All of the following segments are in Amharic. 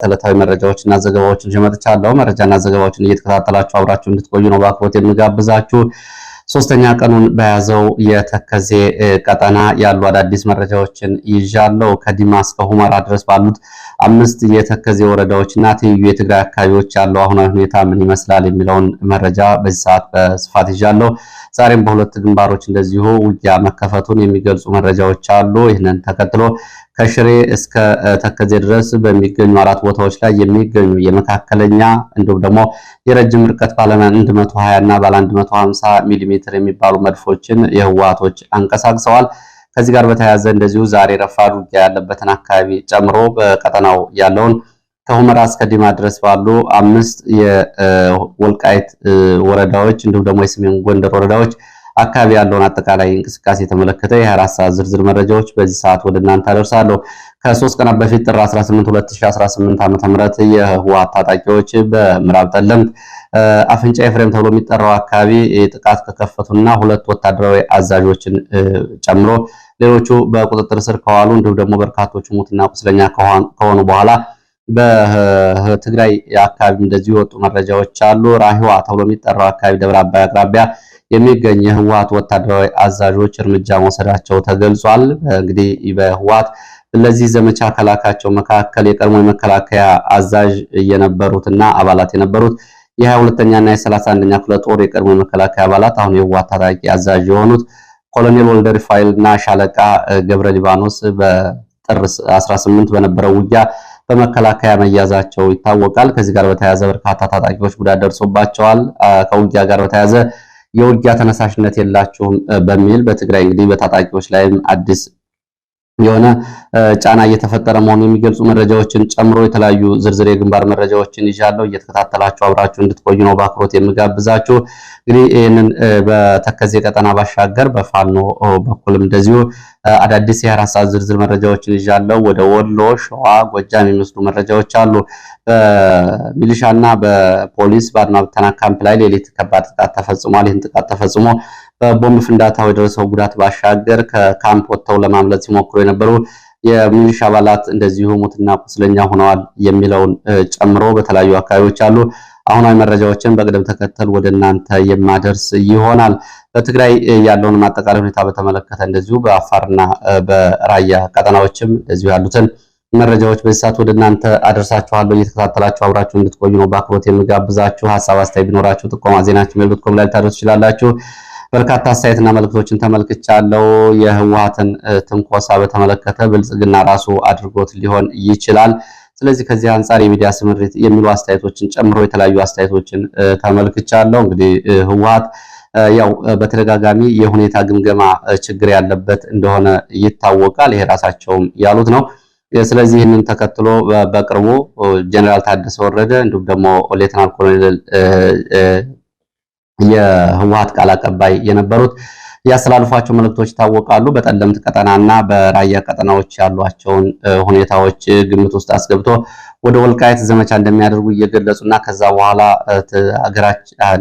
ዕለታዊ መረጃዎችና ዘገባዎችን ጀመርቻለሁ። መረጃና ዘገባዎችን እየተከታተላችሁ አብራችሁ እንድትቆዩ ነው በአክብሮት የምጋብዛችሁ። ሶስተኛ ቀኑን በያዘው የተከዜ ቀጠና ያሉ አዳዲስ መረጃዎችን ይዣለሁ። ከዲማ እስከ ሁመራ ድረስ ባሉት 5 የተከዜ ወረዳዎችና ትይዩ የትግራይ አካባቢዎች ያለው አሁናዊ ሁኔታ ምን ይመስላል የሚለውን መረጃ በዚህ ሰዓት በስፋት ይዣለሁ። ዛሬም በሁለት ግንባሮች እንደዚሁ ውጊያ መከፈቱን የሚገልጹ መረጃዎች አሉ። ይህንን ተከትሎ ከሽሬ እስከ ተከዜ ድረስ በሚገኙ 4 ቦታዎች ላይ የሚገኙ የመካከለኛ እንዲሁም ደግሞ የረጅም ርቀት ባለ 120 እና ባለ 150 ሚሊ ሜትር የሚባሉ መድፎችን የህወሓቶች አንቀሳቅሰዋል። ከዚህ ጋር በተያያዘ እንደዚሁ ዛሬ ረፋድ ውጊያ ያለበትን አካባቢ ጨምሮ በቀጠናው ያለውን ከሁመራ እስከ ዲማ ድረስ ባሉ 5 የወልቃይት ወረዳዎች እንዲሁም ደግሞ የሰሜን ጎንደር ወረዳዎች አካባቢ ያለውን አጠቃላይ እንቅስቃሴ የተመለከተ የ24 ሰዓት ዝርዝር መረጃዎች በዚህ ሰዓት ወደ እናንተ አደርሳለሁ። ከ3 ቀናት በፊት ጥር 18 2018 ዓ.ም የህወሓት ታጣቂዎች በምዕራብ ጠለምት አፍንጫ ኤፍሬም ተብሎ የሚጠራው አካባቢ ጥቃት ከከፈቱና 2 ወታደራዊ አዛዦችን ጨምሮ ሌሎቹ በቁጥጥር ስር ከዋሉ እንዲሁም ደግሞ በርካቶቹ ሙትና ቁስለኛ ከሆኑ በኋላ በትግራይ አካባቢ እንደዚሁ የወጡ መረጃዎች አሉ። ራሂዋ ተብሎ የሚጠራው አካባቢ ደብረ አባይ አቅራቢያ የሚገኝ የህወሓት ወታደራዊ አዛዦች እርምጃ መውሰዳቸው ተገልጿል። እንግዲህ በህወሓት ለዚህ ዘመቻ ከላካቸው መካከል የቀድሞ የመከላከያ አዛዥ የነበሩትና አባላት የነበሩት የ22ኛና የ31ኛ ክፍለ ጦር የቀድሞ የመከላከያ አባላት አሁን የህወሓት ታጣቂ አዛዥ የሆኑት ኮሎኔል ወልደ ሪፋኤልና ሻለቃ ገብረ ሊባኖስ በጥር 18 በነበረው ውጊያ በመከላከያ መያዛቸው ይታወቃል። ከዚህ ጋር በተያያዘ በርካታ ታጣቂዎች ጉዳት ደርሶባቸዋል። ከውጊያ ጋር በተያያዘ የውጊያ ተነሳሽነት የላችሁም በሚል በትግራይ እንግዲህ በታጣቂዎች ላይም አዲስ የሆነ ጫና እየተፈጠረ መሆኑን የሚገልጹ መረጃዎችን ጨምሮ የተለያዩ ዝርዝር የግንባር መረጃዎችን ይዣለሁ። እየተከታተላችሁ አብራችሁ እንድትቆዩ ነው በአክብሮት የምጋብዛችሁ። እንግዲህ ይህንን በተከዜ ቀጠና ባሻገር በፋኖ በኩልም እንደዚሁ አዳዲስ የ24 ሰዓት ዝርዝር መረጃዎችን ይዣለሁ። ወደ ወሎ፣ ሸዋ፣ ጎጃም የሚወስዱ መረጃዎች አሉ። በሚሊሻና በፖሊስ በአድማ ብተና ካምፕ ላይ ሌሊት ከባድ ጥቃት ተፈጽሟል። ይህን ጥቃት ተፈጽሞ በቦምብ ፍንዳታው የደረሰው ጉዳት ባሻገር ከካምፕ ወጥተው ለማምለጥ ሲሞክሩ የነበሩ የሚሊሻ አባላት እንደዚሁ ሙትና ቁስለኛ ሆነዋል የሚለውን ጨምሮ በተለያዩ አካባቢዎች አሉ አሁናዊ መረጃዎችን በቅደም ተከተል ወደ እናንተ የማደርስ ይሆናል። በትግራይ ያለውን ማጠቃለያ ሁኔታ በተመለከተ እንደዚሁ በአፋርና በራያ ቀጠናዎችም እንደዚሁ ያሉትን መረጃዎች በዚህ ሰዓት ወደ እናንተ አደርሳችኋለሁ። እየተከታተላችሁ አብራችሁ እንድትቆዩ ነው በአክብሮት የምጋብዛችሁ። ሀሳብ አስተያየት ቢኖራችሁ ጥቆማ ዜናችን@gmail.com ላይ ልታደርሱ ትችላላችሁ። በርካታ አስተያየትና መልእክቶችን ተመልክቻለሁ። የህወሓትን ትንኮሳ በተመለከተ ብልጽግና ራሱ አድርጎት ሊሆን ይችላል። ስለዚህ ከዚህ አንፃር የሚዲያ ስምሪት የሚሉ አስተያየቶችን ጨምሮ የተለያዩ አስተያየቶችን ተመልክቻለሁ። እንግዲህ ህወሓት ያው በተደጋጋሚ የሁኔታ ግምገማ ችግር ያለበት እንደሆነ ይታወቃል። ይሄ ራሳቸውም ያሉት ነው። ስለዚህ ይህንን ተከትሎ በቅርቡ ጀነራል ታደሰ ወረደ እንዲሁም ደግሞ ሌተናል ኮሎኔል የህወሓት ቃል አቀባይ የነበሩት ያስተላልፏቸው መልእክቶች ይታወቃሉ። በጠለምት ቀጠናና በራያ ቀጠናዎች ያሏቸውን ሁኔታዎች ግምት ውስጥ አስገብቶ ወደ ወልቃይት ዘመቻ እንደሚያደርጉ እየገለጹና ከዛ በኋላ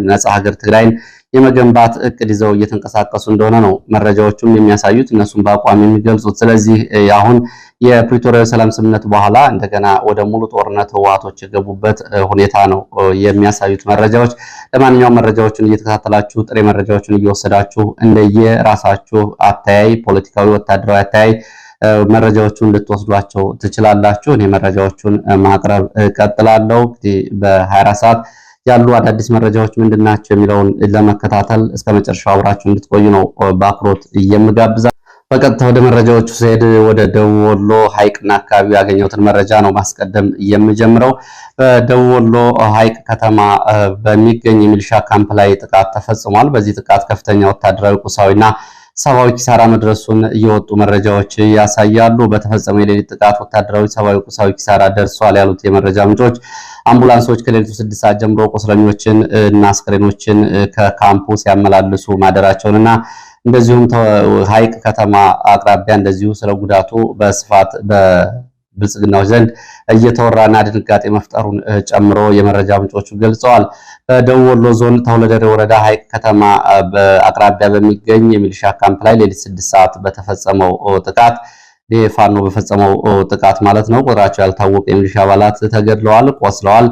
ነፃ ሀገር ትግራይን የመገንባት እቅድ ይዘው እየተንቀሳቀሱ እንደሆነ ነው መረጃዎቹም የሚያሳዩት፣ እነሱም በአቋም የሚገልጹት። ስለዚህ አሁን የፕሪቶሪያ ሰላም ስምምነት በኋላ እንደገና ወደ ሙሉ ጦርነት ህወሓቶች የገቡበት ሁኔታ ነው የሚያሳዩት መረጃዎች። ለማንኛውም መረጃዎችን እየተከታተላችሁ ጥሬ መረጃዎችን እየወሰዳችሁ እንደየራሳችሁ አተያይ ፖለቲካዊ፣ ወታደራዊ አተያይ መረጃዎቹን ልትወስዷቸው ትችላላችሁ። እኔ መረጃዎቹን ማቅረብ ቀጥላለሁ። እንግዲህ በ24 ሰዓት ያሉ አዳዲስ መረጃዎች ምንድናቸው የሚለውን ለመከታተል እስከ መጨረሻው አብራችሁ እንድትቆዩ ነው በአክብሮት የምጋብዛችሁ። በቀጥታ ወደ መረጃዎቹ ሲሄድ ወደ ደቡብ ወሎ ሐይቅና አካባቢ ያገኘሁትን መረጃ ነው ማስቀደም የምጀምረው። በደቡብ ወሎ ሐይቅ ከተማ በሚገኝ የሚሊሻ ካምፕ ላይ ጥቃት ተፈጽሟል። በዚህ ጥቃት ከፍተኛ ወታደራዊ ቁሳዊና ሰብአዊ ኪሳራ መድረሱን እየወጡ መረጃዎች ያሳያሉ። በተፈጸመው የሌሊት ጥቃት ወታደራዊ፣ ሰብአዊ፣ ቁሳዊ ኪሳራ ደርሷል ያሉት የመረጃ ምንጮች አምቡላንሶች ከሌሊቱ 6 ሰዓት ጀምሮ ቁስለኞችን እና አስክሬኖችን ከካምፑ ሲያመላልሱ ማደራቸውንና እንደዚሁም ሐይቅ ከተማ አቅራቢያ እንደዚሁ ስለ ጉዳቱ በስፋት በብልጽግናዎች ዘንድ እየተወራና ድንጋጤ መፍጠሩን ጨምሮ የመረጃ ምንጮቹ ገልጸዋል። በደቡብ ወሎ ዞን ተወለደሬ ወረዳ ሐይቅ ከተማ በአቅራቢያ በሚገኝ የሚሊሻ ካምፕ ላይ ሌሊት 6 ሰዓት በተፈጸመው ጥቃት ፋኖ በፈጸመው ጥቃት ማለት ነው። ቁጥራቸው ያልታወቀ የሚሊሻ አባላት ተገድለዋል፣ ቆስለዋል።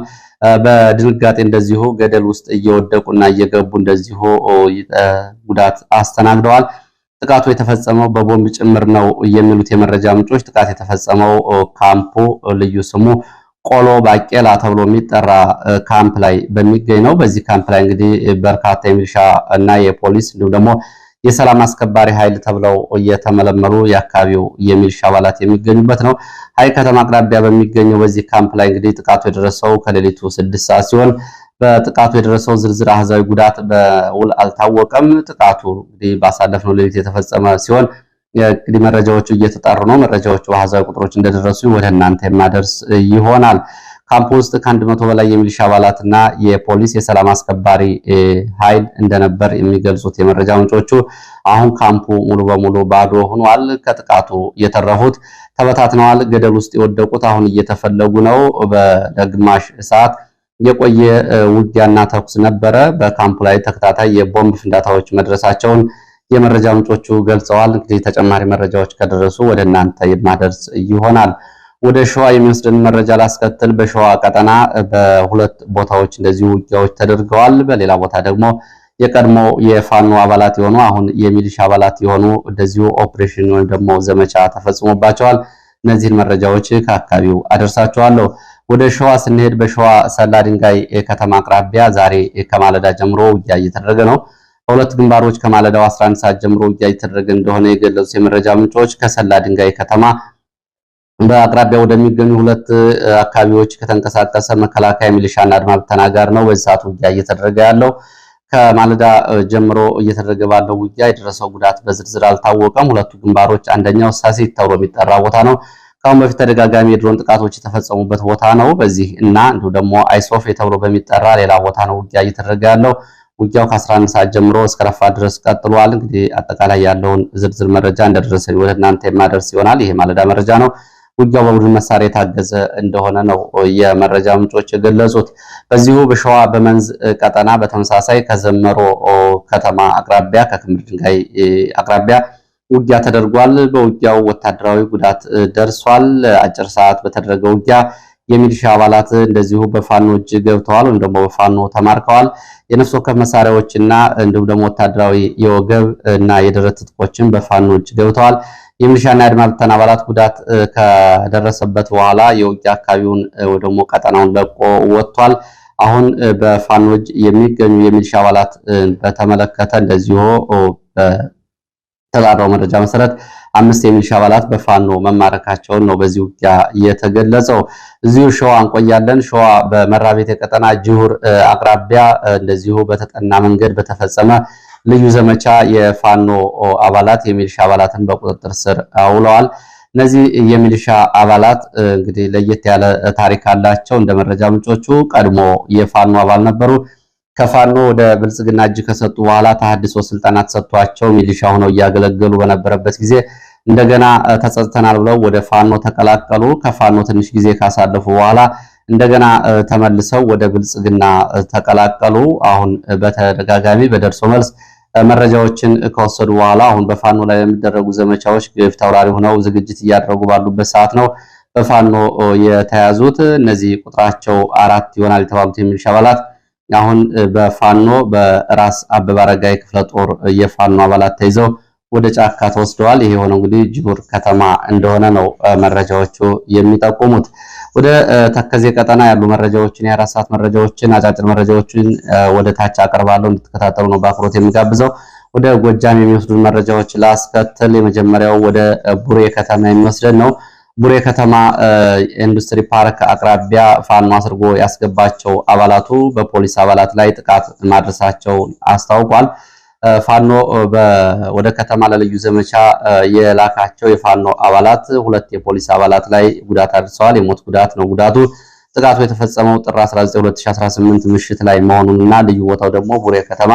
በድንጋጤ እንደዚሁ ገደል ውስጥ እየወደቁና እየገቡ እንደዚሁ ጉዳት አስተናግደዋል። ጥቃቱ የተፈጸመው በቦምብ ጭምር ነው የሚሉት የመረጃ ምንጮች። ጥቃት የተፈጸመው ካምፑ ልዩ ስሙ ቆሎ ባቄላ ተብሎ የሚጠራ ካምፕ ላይ በሚገኝ ነው። በዚህ ካምፕ ላይ እንግዲህ በርካታ የሚሊሻ እና የፖሊስ እንዲሁም ደግሞ የሰላም አስከባሪ ኃይል ተብለው እየተመለመሉ የአካባቢው የሚሊሻ አባላት የሚገኙበት ነው። ሀይ ከተማ አቅራቢያ በሚገኘው በዚህ ካምፕ ላይ እንግዲህ ጥቃቱ የደረሰው ከሌሊቱ 6 ሰዓት ሲሆን በጥቃቱ የደረሰው ዝርዝር አሃዛዊ ጉዳት በውል አልታወቀም። ጥቃቱ እንግዲህ ባሳለፍነው ሌሊት የተፈጸመ ሲሆን እንግዲህ መረጃዎቹ እየተጣሩ ነው። መረጃዎቹ አሃዛዊ ቁጥሮች እንደደረሱ ወደ እናንተ የማደርስ ይሆናል። ካምፕ ውስጥ ከ100 በላይ የሚሊሻ አባላትና የፖሊስ የሰላም አስከባሪ ኃይል እንደነበር የሚገልጹት የመረጃ ምንጮቹ አሁን ካምፑ ሙሉ በሙሉ ባዶ ሆኗል። ከጥቃቱ የተረፉት ተበታትነዋል። ገደል ውስጥ የወደቁት አሁን እየተፈለጉ ነው። ለግማሽ ሰዓት የቆየ ውጊያና ተኩስ ነበረ። በካምፑ ላይ ተከታታይ የቦምብ ፍንዳታዎች መድረሳቸውን የመረጃ ምንጮቹ ገልጸዋል። እንግዲህ ተጨማሪ መረጃዎች ከደረሱ ወደ እናንተ የማደርስ ይሆናል። ወደ ሸዋ የሚወስድን መረጃ ላስከትል። በሸዋ ቀጠና በሁለት ቦታዎች እንደዚሁ ውጊያዎች ተደርገዋል። በሌላ ቦታ ደግሞ የቀድሞ የፋኖ አባላት የሆኑ አሁን የሚሊሻ አባላት የሆኑ እንደዚሁ ኦፕሬሽን ወይም ደግሞ ዘመቻ ተፈጽሞባቸዋል። እነዚህን መረጃዎች ከአካባቢው አደርሳቸዋለሁ። ወደ ሸዋ ስንሄድ በሸዋ ሰላ ድንጋይ ከተማ አቅራቢያ ዛሬ ከማለዳ ጀምሮ ውጊያ እየተደረገ ነው። በሁለት ግንባሮች ከማለዳው 11 ሰዓት ጀምሮ ውጊያ እየተደረገ እንደሆነ የገለጹት የመረጃ ምንጮች ከሰላ ድንጋይ ከተማ በአቅራቢያ ወደሚገኙ ሁለት አካባቢዎች ከተንቀሳቀሰ መከላከያ ሚሊሻና አድማ ብተና ጋር ነው በዚህ ሰዓት ውጊያ እየተደረገ ያለው። ከማለዳ ጀምሮ እየተደረገ ባለው ውጊያ የደረሰው ጉዳት በዝርዝር አልታወቀም። ሁለቱ ግንባሮች አንደኛው ሳሲት ተብሎ የሚጠራ ቦታ ነው። ከአሁን በፊት ተደጋጋሚ የድሮን ጥቃቶች የተፈጸሙበት ቦታ ነው። በዚህ እና እንዲሁ ደግሞ አይሶፍ ተብሎ በሚጠራ ሌላ ቦታ ነው ውጊያ እየተደረገ ያለው። ውጊያው ከ11 ሰዓት ጀምሮ እስከ ረፋድ ድረስ ቀጥሏል። እንግዲህ አጠቃላይ ያለውን ዝርዝር መረጃ እንደደረሰኝ ወደ እናንተ የማደርስ ይሆናል። ይሄ ማለዳ መረጃ ነው። ውጊያው በቡድን መሳሪያ የታገዘ እንደሆነ ነው የመረጃ ምንጮች የገለጹት። በዚሁ በሸዋ በመንዝ ቀጠና በተመሳሳይ ከዘመሮ ከተማ አቅራቢያ ከክምር ድንጋይ አቅራቢያ ውጊያ ተደርጓል። በውጊያው ወታደራዊ ጉዳት ደርሷል። አጭር ሰዓት በተደረገ ውጊያ የሚሊሻ አባላት እንደዚሁ በፋኖ እጅ ገብተዋል ወይም ደግሞ በፋኖ ተማርከዋል። የነፍስ ወከፍ መሳሪያዎችና እንዲሁም ደግሞ ወታደራዊ የወገብ እና የደረት ትጥቆችን በፋኖ እጅ ገብተዋል። የሚሊሻና የአድማ ብተና አባላት ጉዳት ከደረሰበት በኋላ የውጊያ አካባቢውን ወይ ደግሞ ቀጠናውን ለቆ ወጥቷል። አሁን በፋኖ እጅ የሚገኙ የሚሊሻ አባላት በተመለከተ እንደዚሁ በተጣራው መረጃ መሰረት 5 የሚሊሻ አባላት በፋኖ መማረካቸውን ነው በዚህ ውጊያ የተገለጸው። እዚሁ ሸዋ እንቆያለን። ሸዋ በመራቤቴ ቀጠና ጅሁር አቅራቢያ እንደዚሁ በተጠና መንገድ በተፈጸመ ልዩ ዘመቻ የፋኖ አባላት የሚሊሻ አባላትን በቁጥጥር ስር አውለዋል። እነዚህ የሚሊሻ አባላት እንግዲህ ለየት ያለ ታሪክ አላቸው። እንደ መረጃ ምንጮቹ ቀድሞ የፋኖ አባል ነበሩ። ከፋኖ ወደ ብልጽግና እጅ ከሰጡ በኋላ ተሐድሶ ስልጠና ተሰጥቷቸው ሚሊሻ ሆነው እያገለገሉ በነበረበት ጊዜ እንደገና ተጸጽተናል ብለው ወደ ፋኖ ተቀላቀሉ። ከፋኖ ትንሽ ጊዜ ካሳለፉ በኋላ እንደገና ተመልሰው ወደ ብልጽግና ተቀላቀሉ። አሁን በተደጋጋሚ በደርሶ መልስ መረጃዎችን ከወሰዱ በኋላ አሁን በፋኖ ላይ የሚደረጉ ዘመቻዎች ግፍ ተውራሪ ሆነው ዝግጅት እያደረጉ ባሉበት ሰዓት ነው በፋኖ የተያዙት። እነዚህ ቁጥራቸው 4 ይሆናል የተባሉት የሚሊሻ አባላት አሁን በፋኖ በራስ አበበ አረጋይ ክፍለ ጦር የፋኖ አባላት ተይዘው ወደ ጫካ ተወስደዋል። ይሄ የሆነው እንግዲህ ጅሁር ከተማ እንደሆነ ነው መረጃዎቹ የሚጠቁሙት። ወደ ተከዜ ቀጠና ያሉ መረጃዎችን የ4 ሰዓት መረጃዎችን አጫጭር መረጃዎችን ወደ ታች አቀርባለሁ እንድትከታተሉ ነው በአክብሮት የሚጋብዘው። ወደ ጎጃም የሚወስዱ መረጃዎች ላስከትል። የመጀመሪያው ወደ ቡሬ ከተማ የሚወስደን ነው። ቡሬ ከተማ ኢንዱስትሪ ፓርክ አቅራቢያ ፋኖ አስርጎ ያስገባቸው አባላቱ በፖሊስ አባላት ላይ ጥቃት ማድረሳቸው አስታውቋል። ፋኖ ወደ ከተማ ለልዩ ዘመቻ የላካቸው የፋኖ አባላት 2 የፖሊስ አባላት ላይ ጉዳት አድርሰዋል። የሞት ጉዳት ነው ጉዳቱ። ጥቃቱ የተፈጸመው ጥር 19 2018 ምሽት ላይ መሆኑንና ልዩ ቦታው ደግሞ ቡሬ ከተማ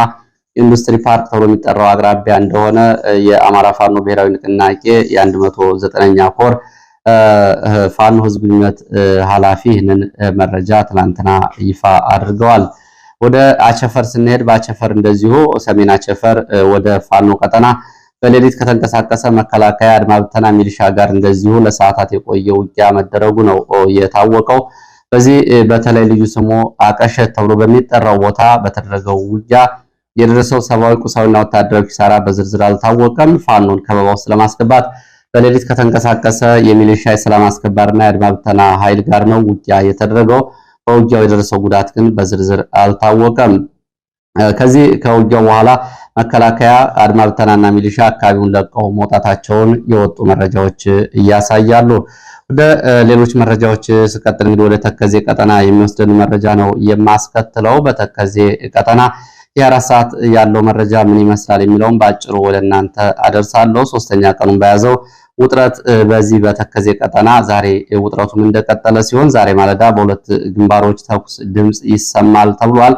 ኢንዱስትሪ ፓርክ ተብሎ የሚጠራው አቅራቢያ እንደሆነ የአማራ ፋኖ ብሔራዊ ንቅናቄ የ109ኛ ኮር ፋኖ ህዝብ ግንኙነት ኃላፊ ይህንን መረጃ ትላንትና ይፋ አድርገዋል። ወደ አቸፈር ስንሄድ በአቸፈር እንደዚሁ ሰሜን አቸፈር ወደ ፋኖ ቀጠና በሌሊት ከተንቀሳቀሰ መከላከያ አድማ ብተና ሚሊሻ ጋር እንደዚሁ ለሰዓታት የቆየ ውጊያ መደረጉ ነው የታወቀው። በዚህ በተለይ ልዩ ስሙ አቀሸት ተብሎ በሚጠራው ቦታ በተደረገው ውጊያ የደረሰው ሰብአዊ፣ ቁሳዊና ወታደራዊ ኪሳራ በዝርዝር አልታወቀም። ፋኖን ከበባ ውስጥ ለማስገባት በሌሊት ከተንቀሳቀሰ የሚሊሻ የሰላም አስከባሪና የአድማ ብተና ኃይል ጋር ነው ውጊያ የተደረገው። በውጊያው የደረሰው ጉዳት ግን በዝርዝር አልታወቀም። ከዚህ ከውጊያው በኋላ መከላከያ አድማ ብተናና ሚሊሻ አካባቢውን ለቀው መውጣታቸውን የወጡ መረጃዎች ያሳያሉ። ወደ ሌሎች መረጃዎች ስቀጥል እንግዲህ ወደ ተከዜ ቀጠና የሚወስደን መረጃ ነው የማስከትለው። በተከዜ ቀጠና የ4 ሰዓት ያለው መረጃ ምን ይመስላል የሚለውን በአጭሩ ወደ እናንተ አደርሳለሁ። ሶስተኛ ቀኑን በያዘው ውጥረት በዚህ በተከዜ ቀጠና ዛሬ ውጥረቱም እንደቀጠለ ሲሆን ዛሬ ማለዳ በሁለት ግንባሮች ተኩስ ድምጽ ይሰማል ተብሏል።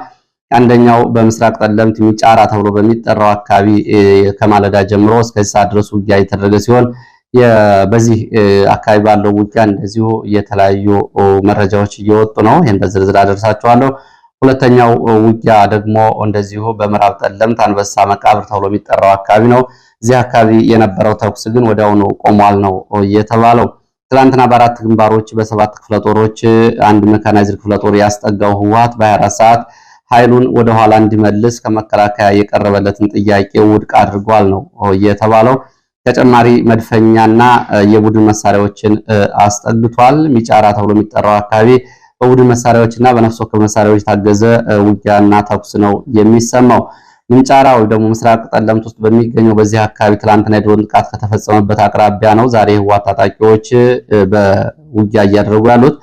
አንደኛው በምስራቅ ጠለምት ሚጫራ ተብሎ በሚጠራው አካባቢ ከማለዳ ጀምሮ እስከ ሰዓት ድረስ ውጊያ የተደረገ ሲሆን በዚህ አካባቢ ባለው ውጊያ እንደዚሁ የተለያዩ መረጃዎች እየወጡ ነው። ይሄን በዝርዝር አደርሳችኋለሁ። ሁለተኛው ውጊያ ደግሞ እንደዚሁ በምዕራብ ጠለምት አንበሳ መቃብር ተብሎ የሚጠራው አካባቢ ነው። እዚህ አካባቢ የነበረው ተኩስ ግን ወዲያውኑ ቆሟል ነው የተባለው። ትላንትና በአራት ግንባሮች በ7 ክፍለ ጦሮች አንድ ሜካናይዝድ ክፍለ ጦር ያስጠጋው ህወሓት በ24 ሰዓት ኃይሉን ወደ ኋላ እንዲመልስ ከመከላከያ የቀረበለትን ጥያቄ ውድቅ አድርጓል ነው የተባለው። ተጨማሪ መድፈኛና የቡድን መሳሪያዎችን አስጠግቷል። ሚጫራ ተብሎ የሚጠራው አካባቢ በቡድን መሳሪያዎችና በነፍስ ወከፍ መሳሪያዎች ታገዘ ውጊያና ተኩስ ነው የሚሰማው። ሚጫራ ወይ ደግሞ ምስራቅ ጠለምት ውስጥ በሚገኘው በዚህ አካባቢ ትላንትና የድሮን ጥቃት ከተፈጸመበት አቅራቢያ ነው ዛሬ ህወሓት ታጣቂዎች በውጊያ እያደረጉ ያሉት።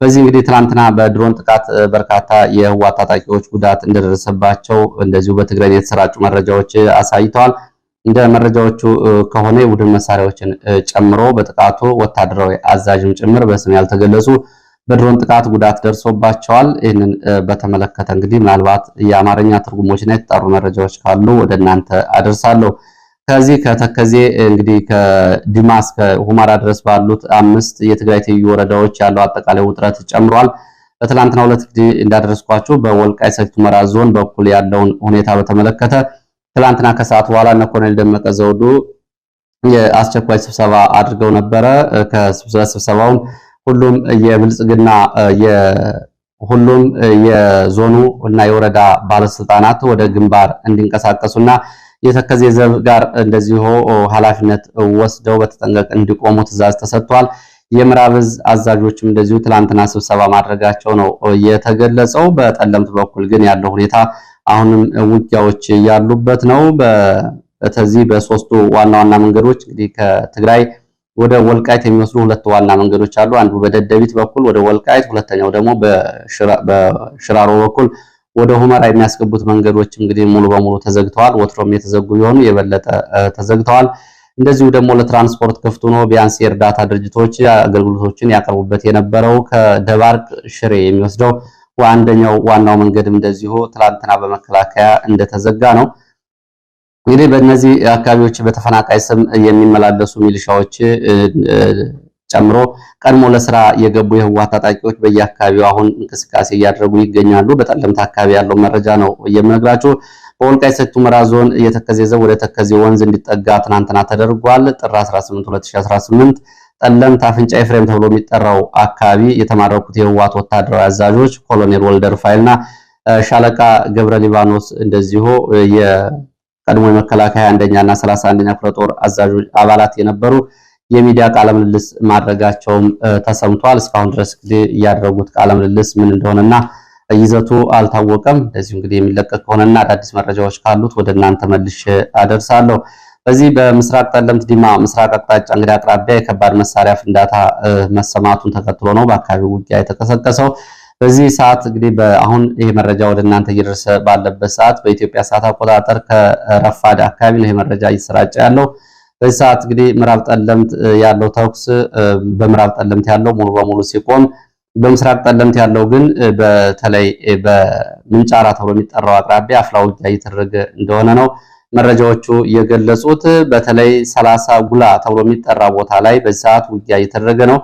በዚህ እንግዲህ ትላንትና በድሮን ጥቃት በርካታ የህወሓት ታጣቂዎች ጉዳት እንደደረሰባቸው እንደዚሁ በትግራይ የተሰራጩ መረጃዎች አሳይተዋል። እንደ መረጃዎቹ ከሆነ የቡድን መሳሪያዎችን ጨምሮ በጥቃቱ ወታደራዊ አዛዥም ጭምር በስም ያልተገለጹ በድሮን ጥቃት ጉዳት ደርሶባቸዋል። ይህንን በተመለከተ እንግዲህ ምናልባት የአማርኛ ትርጉሞችና የተጣሩ መረጃዎች ካሉ ወደ እናንተ አደርሳለሁ። ከዚህ ከተከዜ እንግዲህ ከዲማ እስከ ሁመራ ድረስ ባሉት 5 የትግራይ ትይዩ ወረዳዎች ያለው አጠቃላይ ውጥረት ጨምሯል። በትላንትናው ዕለት እንግዲህ እንዳደረስኳችሁ በወልቃይት ሰቲት ሁመራ ዞን በኩል ያለውን ሁኔታ በተመለከተ ትላንትና ከሰዓት በኋላ እነ ኮሎኔል ደመቀ ዘውዱ የአስቸኳይ ስብሰባ አድርገው ነበረ። ከስብሰባውም ሁሉም የብልጽግና ሁሉም የዞኑ እና የወረዳ ባለስልጣናት ወደ ግንባር እንዲንቀሳቀሱና የተከዜ ዘብ ጋር እንደዚሁ ኃላፊነት ወስደው በተጠንቀቅ እንዲቆሙ ትዕዛዝ ተሰጥቷል። የምዕራብ ዕዝ አዛዦችም እንደዚሁ ትላንትና ስብሰባ ማድረጋቸው ነው የተገለጸው። በጠለምት በኩል ግን ያለው ሁኔታ አሁንም ውጊያዎች ያሉበት ነው። በተዚህ በሶስቱ ዋና ዋና መንገዶች እንግዲህ ከትግራይ ወደ ወልቃይት የሚወስዱ ሁለት ዋና መንገዶች አሉ። አንዱ በደደቢት በኩል ወደ ወልቃይት፣ ሁለተኛው ደግሞ በሽራሮ በኩል ወደ ሁመራ የሚያስገቡት መንገዶች እንግዲህ ሙሉ በሙሉ ተዘግተዋል። ወትሮም የተዘጉ ቢሆኑ የበለጠ ተዘግተዋል። እንደዚሁ ደግሞ ለትራንስፖርት ክፍት ሆኖ ቢያንስ የእርዳታ ድርጅቶች አገልግሎቶችን ያቀርቡበት የነበረው ከደባርቅ ሽሬ የሚወስደው አንደኛው ዋናው መንገድም እንደዚሁ ትላንትና በመከላከያ እንደተዘጋ ነው። እንግዲህ በእነዚህ አካባቢዎች በተፈናቃይ ስም የሚመላለሱ ሚሊሻዎች ጨምሮ ቀድሞ ለስራ የገቡ የህወሓት ታጣቂዎች በየአካባቢው አሁን እንቅስቃሴ እያደረጉ ይገኛሉ። በጠለምት አካባቢ ያለው መረጃ ነው የምነግራችሁ። በወልቃይት ሰቲት ሁመራ ዞን የተከዜ ዘብ ወደ ተከዜ ወንዝ እንዲጠጋ ትናንትና ተደርጓል። ጥር 18 2018 ጠለምት አፍንጫ ኤፍሬም ተብሎ የሚጠራው አካባቢ የተማረኩት የህወሓት ወታደራዊ አዛዦች ኮሎኔል ወልደር ፋይልና ሻለቃ ገብረ ሊባኖስ እንደዚሁ የቀድሞ የመከላከያ 1ኛና 31ኛ ክፍለ ጦር አዛዦች አባላት የነበሩ የሚዲያ ቃለ ምልልስ ማድረጋቸውም ተሰምቷል። እስካሁን ድረስ እንግዲህ ያደረጉት ቃለ ምልልስ ምን እንደሆነና ይዘቱ አልታወቀም። እንደዚሁ እንግዲህ የሚለቀቅ ከሆነና አዳዲስ መረጃዎች ካሉት ወደ እናንተ መልሼ አደርሳለሁ። በዚህ በምስራቅ ጠለምት ዲማ ምስራቅ አቅጣጫ እንግዲህ አቅራቢያ የከባድ መሳሪያ ፍንዳታ መሰማቱን ተከትሎ ነው በአካባቢው ውጊያ የተቀሰቀሰው። በዚህ ሰዓት እንግዲህ አሁን ይሄ መረጃ ወደ እናንተ እየደረሰ ባለበት ሰዓት በኢትዮጵያ ሰዓት አቆጣጠር ከረፋድ አካባቢ ነው ይሄ መረጃ እየተሰራጨ ያለው። በዚህ ሰዓት እንግዲህ ምዕራብ ጠለምት ያለው ተኩስ በምዕራብ ጠለምት ያለው ሙሉ በሙሉ ሲቆም፣ በምስራቅ ጠለምት ያለው ግን በተለይ በምንጫራ ተብሎ የሚጠራው አቅራቢያ አፍላ ውጊያ እየተደረገ እንደሆነ ነው መረጃዎቹ የገለጹት። በተለይ 30 ጉላ ተብሎ የሚጠራ ቦታ ላይ በዚህ ሰዓት ውጊያ እየተደረገ ነው።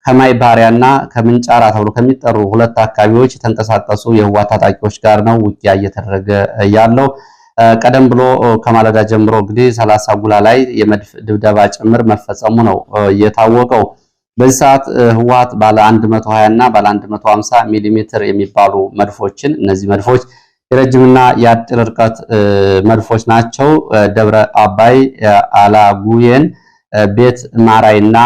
ከማይ ባሪያና ከምንጫራ ተብሎ ከሚጠሩ ሁለት አካባቢዎች የተንቀሳቀሱ የህወሓት ታጣቂዎች ጋር ነው ውጊያ እየተደረገ ያለው። ቀደም ብሎ ከማለዳ ጀምሮ እንግዲህ 30 ጉላ ላይ የመድፍ ድብደባ ጭምር መፈጸሙ ነው የታወቀው። በዚህ ሰዓት ህወሓት ባለ 120 እና ባለ 150 ሚሊ ሜትር የሚባሉ መድፎችን እነዚህ መድፎች የረጅምና የአጭር ርቀት መድፎች ናቸው። ደብረ አባይ፣ አላጉየን፣ ቤት ማራይና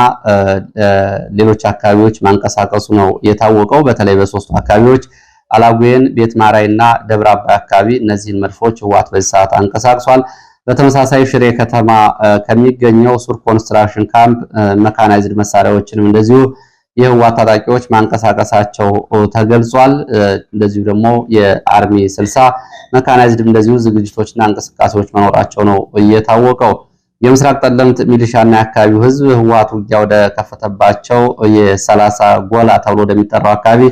ሌሎች አካባቢዎች ማንቀሳቀሱ ነው የታወቀው። በተለይ በሶስቱ አካባቢዎች አላጉየን፣ ቤት ማራይና ደብረ አባይ አካባቢ እነዚህን መድፎች ህወሓት በዚህ ሰዓት አንቀሳቅሷል። በተመሳሳይ ሽሬ ከተማ ከሚገኘው ሱር ኮንስትራክሽን ካምፕ መካናይዝድ መሳሪያዎችንም እንደዚሁ የህወሓት ታጣቂዎች ማንቀሳቀሳቸው ተገልጿል። እንደዚሁ ደግሞ የአርሚ 60 መካናይዝድ እንደዚሁ ዝግጅቶችና እንቅስቃሴዎች መኖራቸው ነው የታወቀው። የምስራቅ ጠለምት ሚሊሻና የአካባቢው ህዝብ ህወሓት ውጊያ ወደ ከፈተባቸው የ30 ጎላ ተብሎ ወደሚጠራው አካባቢ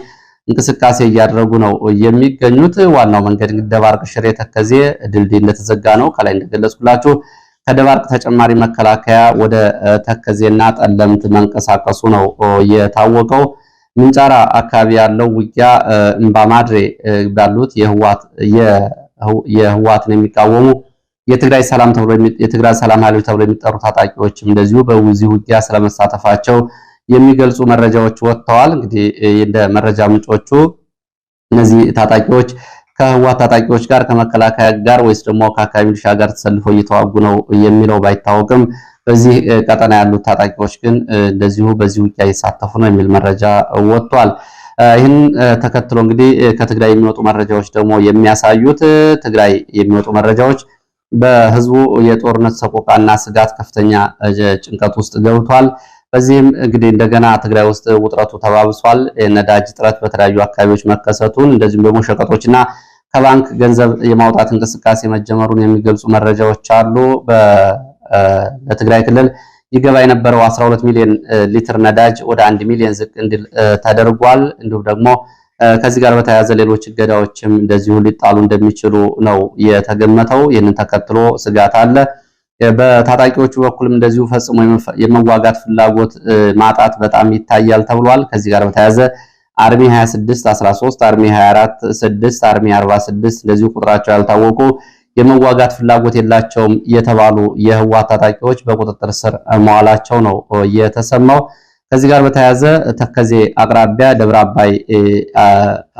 እንቅስቃሴ እያደረጉ ነው የሚገኙት። ዋናው መንገድ ደባርቅ ሽሬ ተከዜ ድልድይ እንደተዘጋ ነው። ከላይ እንደገለጽኩላችሁ ከደባርቅ ተጨማሪ መከላከያ ወደ ተከዜና ጠለምት መንቀሳቀሱ ነው የታወቀው። ምንጫራ አካባቢ ያለው ውጊያ እምባማድሬ ባሉት የህወሓትን የሚቃወሙ የትግራይ ሰላም ኃይሎች ተብሎ የሚጠሩ ታጣቂዎችም እንደዚሁ በዚህ ውጊያ ስለመሳተፋቸው የሚገልጹ መረጃዎች ወጥተዋል። እንግዲህ እንደ መረጃ ምንጮቹ እነዚህ ታጣቂዎች ከህወሓት ታጣቂዎች ጋር ከመከላከያ ጋር ወይስ ደግሞ ከአካባቢ ሚሊሻ ጋር ተሰልፈው እየተዋጉ ነው የሚለው ባይታወቅም በዚህ ቀጠና ያሉት ታጣቂዎች ግን እንደዚሁ በዚህ ውጊያ እየተሳተፉ ነው የሚል መረጃ ወጥቷል። ይህን ተከትሎ እንግዲህ ከትግራይ የሚወጡ መረጃዎች ደግሞ የሚያሳዩት ትግራይ የሚወጡ መረጃዎች በህዝቡ የጦርነት ሰቆቃና ስጋት ከፍተኛ ጭንቀት ውስጥ ገብቷል። በዚህም እንግዲህ እንደገና ትግራይ ውስጥ ውጥረቱ ተባብሷል። የነዳጅ እጥረት በተለያዩ አካባቢዎች መከሰቱን እንደዚሁም ደግሞ ሸቀጦችና ከባንክ ገንዘብ የማውጣት እንቅስቃሴ መጀመሩን የሚገልጹ መረጃዎች አሉ። ለትግራይ ክልል ይገባ የነበረው 12 ሚሊዮን ሊትር ነዳጅ ወደ 1 ሚሊዮን ዝቅ እንዲል ተደርጓል። እንዲሁም ደግሞ ከዚህ ጋር በተያያዘ ሌሎች እገዳዎችም እንደዚሁ ሊጣሉ እንደሚችሉ ነው የተገመተው። ይህንን ተከትሎ ስጋት አለ። በታጣቂዎቹ በኩልም እንደዚሁ ፈጽሞ የመዋጋት ፍላጎት ማጣት በጣም ይታያል ተብሏል። ከዚህ ጋር በተያያዘ አርሚ 26 13 አርሚ 24 6 አርሚ 46 እንደዚሁ ቁጥራቸው ያልታወቁ የመዋጋት ፍላጎት የላቸውም የተባሉ የህወሓት ታጣቂዎች በቁጥጥር ስር መዋላቸው ነው የተሰማው። ከዚህ ጋር በተያያዘ ተከዜ አቅራቢያ ደብረ አባይ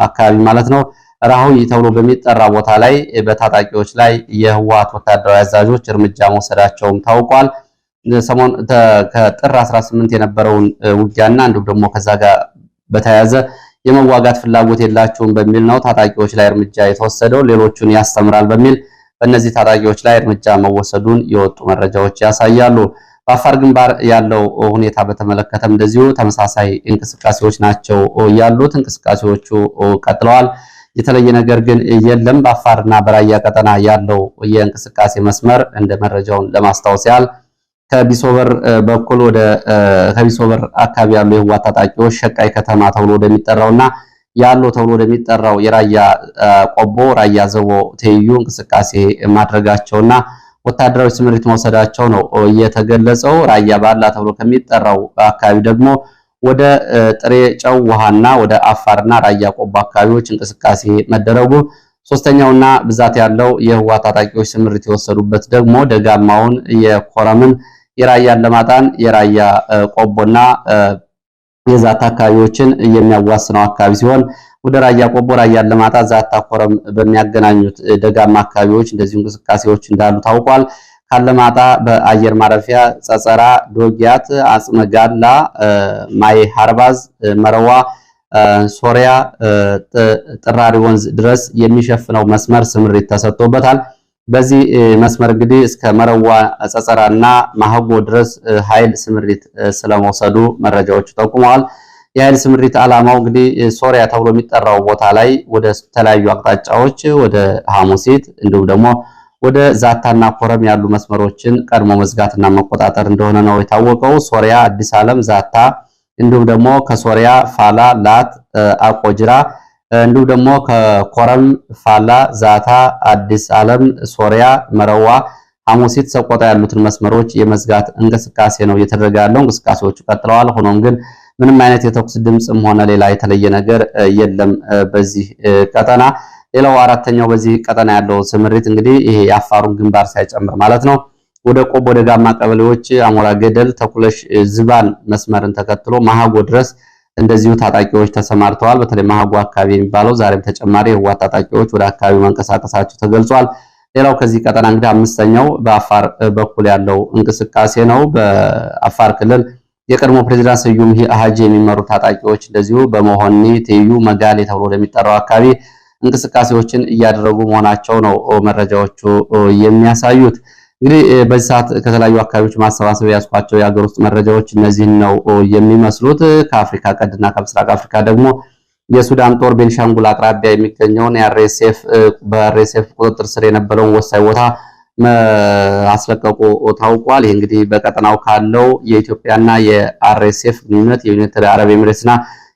አካባቢ ማለት ነው ራሁይ ተብሎ በሚጠራ ቦታ ላይ በታጣቂዎች ላይ የህወሓት ወታደራዊ አዛዦች እርምጃ መውሰዳቸውም ታውቋል። ሰሞን ከጥር 18 የነበረውን ውጊያና እንዲሁም ደግሞ ከዛ ጋር በተያያዘ የመዋጋት ፍላጎት የላቸውም በሚል ነው ታጣቂዎች ላይ እርምጃ የተወሰደው። ሌሎቹን ያስተምራል በሚል በእነዚህ ታጣቂዎች ላይ እርምጃ መወሰዱን የወጡ መረጃዎች ያሳያሉ። በአፋር ግንባር ያለው ሁኔታ በተመለከተም እንደዚሁ ተመሳሳይ እንቅስቃሴዎች ናቸው ያሉት። እንቅስቃሴዎቹ ቀጥለዋል። የተለየ ነገር ግን የለም። በአፋርና በራያ ቀጠና ያለው የእንቅስቃሴ መስመር እንደ መረጃውን ለማስታወስ ያህል ከቢሶበር በኩል ወደ ከቢሶበር አካባቢ ያሉ የህወሓት ታጣቂዎች ሸቃይ ከተማ ተብሎ ወደሚጠራውና ያለው ተብሎ ወደሚጠራው የራያ ቆቦ ራያ ዘቦ ትይዩ እንቅስቃሴ ማድረጋቸውና ወታደራዊ ስምሪት መውሰዳቸው ነው የተገለጸው። ራያ ባላ ተብሎ ከሚጠራው አካባቢ ደግሞ ወደ ጥሬ ጨው ውሃና ወደ አፋርና ራያ ቆቦ አካባቢዎች እንቅስቃሴ መደረጉ፣ ሶስተኛውና ብዛት ያለው የህወሓት ታጣቂዎች ስምሪት የወሰዱበት ደግሞ ደጋማውን የኮረምን የራያ ለማጣን የራያ ቆቦና የዛታ አካባቢዎችን የሚያዋስነው አካባቢ ሲሆን ወደ ራያ ቆቦ ራያ ለማጣ ዛታ ኮረም በሚያገናኙት ደጋማ አካባቢዎች እንደዚሁ እንቅስቃሴዎች እንዳሉ ታውቋል። ካለማጣ በአየር ማረፊያ ጸጸራ፣ ዶጊያት፣ አጽመጋላ፣ ማይ ሃርባዝ፣ መረዋ፣ ሶሪያ፣ ጥራሪ ወንዝ ድረስ የሚሸፍነው መስመር ስምሪት ተሰጥቶበታል። በዚህ መስመር እንግዲህ እስከ መረዋ ጸጸራና ማህጎ ድረስ ኃይል ስምሪት ስለመውሰዱ መረጃዎች ጠቁመዋል። የኃይል ስምሪት ዓላማው እንግዲህ ሶሪያ ተብሎ የሚጠራው ቦታ ላይ ወደ ተለያዩ አቅጣጫዎች ወደ ሐሙሲት እንዲሁም ደግሞ ወደ ዛታና ኮረም ያሉ መስመሮችን ቀድሞ መዝጋትና መቆጣጠር እንደሆነ ነው የታወቀው። ሶሪያ፣ አዲስ ዓለም፣ ዛታ እንዲሁም ደግሞ ከሶሪያ ፋላ፣ ላት፣ አቆጅራ እንዲሁም ደግሞ ከኮረም ፋላ፣ ዛታ፣ አዲስ ዓለም፣ ሶሪያ፣ መረዋ፣ ሐሙሲት፣ ሰቆጣ ያሉትን መስመሮች የመዝጋት እንቅስቃሴ ነው እየተደረገ ያለው። እንቅስቃሴዎቹ ቀጥለዋል። ሆኖም ግን ምንም አይነት የተኩስ ድምጽም ሆነ ሌላ የተለየ ነገር የለም በዚህ ቀጠና። ሌላው አራተኛው በዚህ ቀጠና ያለው ስምሪት እንግዲህ ይሄ የአፋሩን ግንባር ሳይጨምር ማለት ነው ወደ ቆቦ ወደ ጋማ ቀበሌዎች አሞራ ገደል ተኩለሽ ዝባን መስመርን ተከትሎ ማሃጎ ድረስ እንደዚሁ ታጣቂዎች ተሰማርተዋል። በተለይ ማሃጎ አካባቢ የሚባለው ዛሬም ተጨማሪ የህወሓት ታጣቂዎች ወደ አካባቢው መንቀሳቀሳቸው ተገልጿል። ሌላው ከዚህ ቀጠና እንግዲህ አምስተኛው በአፋር በኩል ያለው እንቅስቃሴ ነው። በአፋር ክልል የቀድሞ ፕሬዝዳንት ስዩም ሀጂ የሚመሩ ታጣቂዎች እንደዚሁ በመሆኒ ትይዩ መጋሌ ተብሎ ለሚጠራው አካባቢ እንቅስቃሴዎችን እያደረጉ መሆናቸው ነው መረጃዎቹ የሚያሳዩት። እንግዲህ በዚህ ሰዓት ከተለያዩ አካባቢዎች ማሰባሰብ ያስኳቸው የሀገር ውስጥ መረጃዎች እነዚህን ነው የሚመስሉት። ከአፍሪካ ቀንድና ከምስራቅ አፍሪካ ደግሞ የሱዳን ጦር ቤንሻንጉል አቅራቢያ የሚገኘውን በአርኤስኤፍ ቁጥጥር ስር የነበረውን ወሳኝ ቦታ አስለቀቁ ታውቋል። ይህ እንግዲህ በቀጠናው ካለው የኢትዮጵያና የአርኤስኤፍ ግንኙነት የዩናይትድ አረብ ኤሚሬትስና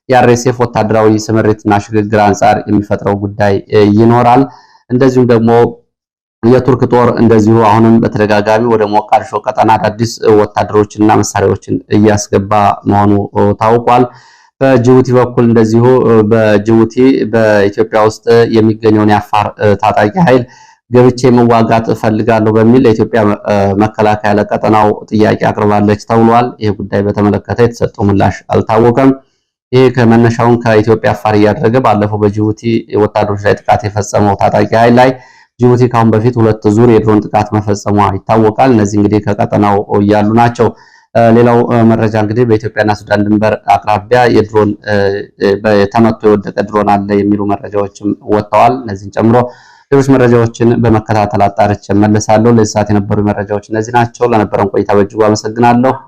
የአርኤስኤፍ ወታደራዊ ስምሪትና ሽግግር አንጻር የሚፈጥረው ጉዳይ ይኖራል። እንደዚሁም ደግሞ የቱርክ ጦር እንደዚሁ አሁንም በተደጋጋሚ ወደ ሞቃዲሾ ቀጠና አዳዲስ ወታደሮችንና መሳሪያዎችን እያስገባ መሆኑ ታውቋል። በጅቡቲ በኩል እንደዚሁ በጅቡቲ በኢትዮጵያ ውስጥ የሚገኘውን የአፋር ታጣቂ ኃይል ገብቼ መዋጋት እፈልጋለሁ በሚል ለኢትዮጵያ መከላከያ ለቀጠናው ጥያቄ አቅርባለች ተብሏል። ይህ ጉዳይ በተመለከተ የተሰጠው ምላሽ አልታወቀም። ይህ ከመነሻውን ከኢትዮጵያ አፋር እያደረገ ባለፈው በጅቡቲ ወታደሮች ላይ ጥቃት የፈጸመው ታጣቂ ኃይል ላይ ጅቡቲ ካሁን በፊት 2 ዙር የድሮን ጥቃት መፈጸሟ ይታወቃል። እነዚህ እንግዲህ ከቀጠናው ያሉ ናቸው። ሌላው መረጃ እንግዲህ በኢትዮጵያና ሱዳን ድንበር አቅራቢያ የድሮን ተመቶ የወደቀ ድሮን አለ የሚሉ መረጃዎችም ወጥተዋል። እነዚህን ጨምሮ ሌሎች መረጃዎችን በመከታተል አጣርቼ እመለሳለሁ። ለዚህ ሰዓት የነበሩ መረጃዎች እነዚህ ናቸው። ለነበረን ቆይታ በእጅጉ አመሰግናለሁ።